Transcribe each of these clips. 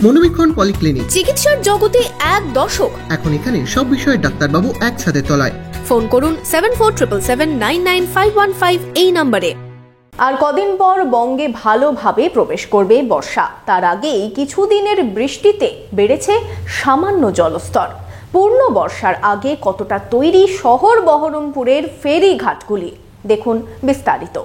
মনোবীক্ষণ polyclinic, চিকিৎসার জগতে এক দশক। এখন এখানে সব বিষয়ে ডাক্তারবাবু একসাথে তলায়। ফোন করুন 7477999515 এই নম্বরে। আর কদিন পর বঙ্গে ভালোভাবে প্রবেশ করবে বর্ষা। তার আগেই কিছুদিনের বৃষ্টিতে বেড়েছে সামান্য জলস্তর। পূর্ণ বর্ষার আগে কতটা তৈরি শহর বহরমপুরের ফেরিঘাটগুলি, দেখুন বিস্তারিত।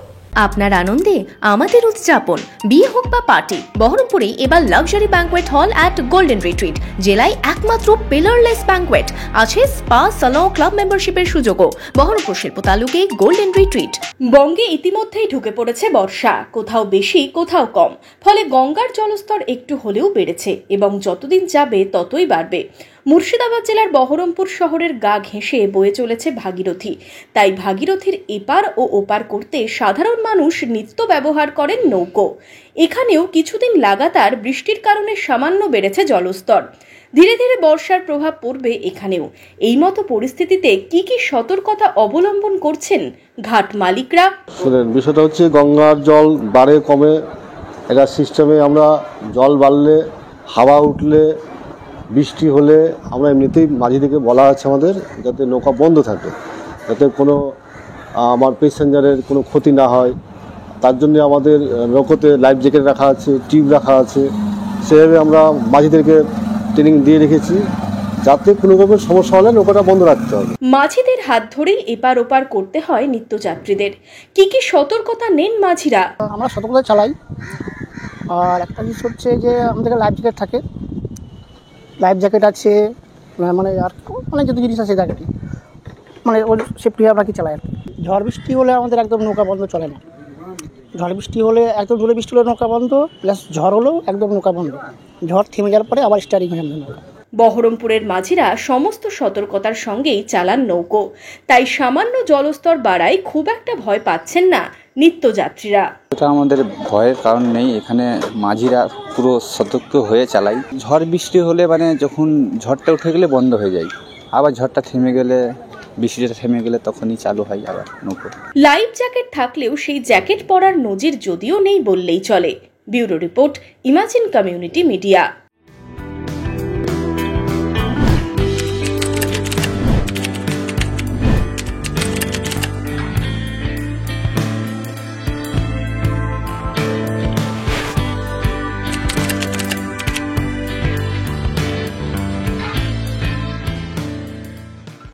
আপনার আনন্দে আমাদের উদযাপন। বিয়ে হোক বা পার্টি, বহরমপুরে এবার luxury banquet hall at golden retreat. জেলায় একমাত্র পিলারলেস ব্যাংকোয়েট, আছে স্পা, সালন, ক্লাব মেম্বারশিপের সুযোগও। বহরমপুর শিল্প তালুকে গোল্ডেন রিট্রিট। বঙ্গে ইতিমধ্যেই ঢুকে পড়েছে বর্ষা, কোথাও বেশি কোথাও কম। ফলে গঙ্গার জলস্তর একটু হলেও বেড়েছে এবং যতদিন যাবে ততই বাড়বে। মুর্শিদাবাদ জেলার বহরমপুর শহরের গা ঘেঁষে বয়ে চলেছে ভাগীরথী। তাই ভাগীরথীর এপার ও ওপার করতে সাধারণ মানুষ নিত্য ব্যবহার করেন নৌকো। এখানেও কিছুদিন লাগাতার বৃষ্টির কারণে সামান্য বেড়েছে জলস্তর। ধীরে ধীরে বর্ষার প্রভাব পড়বে এখানেও। এই মতো পরিস্থিতিতে কি কি সতর্কতা অবলম্বন করছেন ঘাট মালিকরা? বিষয়টা হচ্ছে গঙ্গার জল বাড়ে কমে, এটা সিস্টেমে আমরা জল বাড়লে, হাওয়া উঠলে, বৃষ্টি হলে আমরা এমনিতেই মাঝিদেরকে বলা আছে আমাদের যাতে নৌকা বন্ধ থাকে, যাতে কোনো আমার প্যাসেঞ্জারের কোনো ক্ষতি না হয়। তার জন্য আমাদের নৌকোতে লাইফ জ্যাকেট রাখা আছে, টিউব রাখা আছে। সেভাবে আমরা মাঝিদেরকে ট্রেনিং দিয়ে রেখেছি যাতে কোনো রকমের সমস্যা হলে নৌকাটা বন্ধ রাখতে হবে। মাঝিদের হাত ধরেই এপার ওপার করতে হয় নিত্যযাত্রীদের। কি কি সতর্কতা নেন মাঝিরা? আমরা সতর্কতা চালাই। আর একটা জিনিস হচ্ছে যে আমাদের লাইফ জ্যাকেট থাকে, লাইফ জ্যাকেট আছে, মানে আর অনেক যত জিনিস আছে জ্যাকেটে, মানে ওই সেফটি আমরা কি চালাই আর কি। ঝড় বৃষ্টি হলে আমাদের একদম নৌকা বন্ধ চলে না। ঝড় বৃষ্টি হলে একদম জোরে বৃষ্টি হলে নৌকা বন্ধ, প্লাস ঝড় হলেও একদম নৌকা বন্ধ। ঝড় থেমে যাওয়ার পরে আবার স্টার্টিং হয়ে যাবে নৌকা। বহরমপুরের মাঝিরা সমস্ত সতর্কতার সঙ্গেই চালান নৌকো। তাই সামান্য জলস্তর বাড়ায় খুব একটা ভয় পাচ্ছেন না নিত্যযাত্রীরা। এটা আমাদের ভয়ের কারণ নেই, এখানে মাঝিরা পুরো সতর্ক হয়ে চালায়। ঝড় বৃষ্টি হলে মানে যখন ঝড়টা উঠে গেলে বন্ধ হয়ে যায়, আবার ঝড়টা থেমে গেলে, বৃষ্টিটা থেমে গেলে তখনই চালু হয় আবার নৌকো। লাইফ জ্যাকেট থাকলেও সেই জ্যাকেট পরার নজির যদিও নেই বললেই চলে। Bureau report, imagine community media.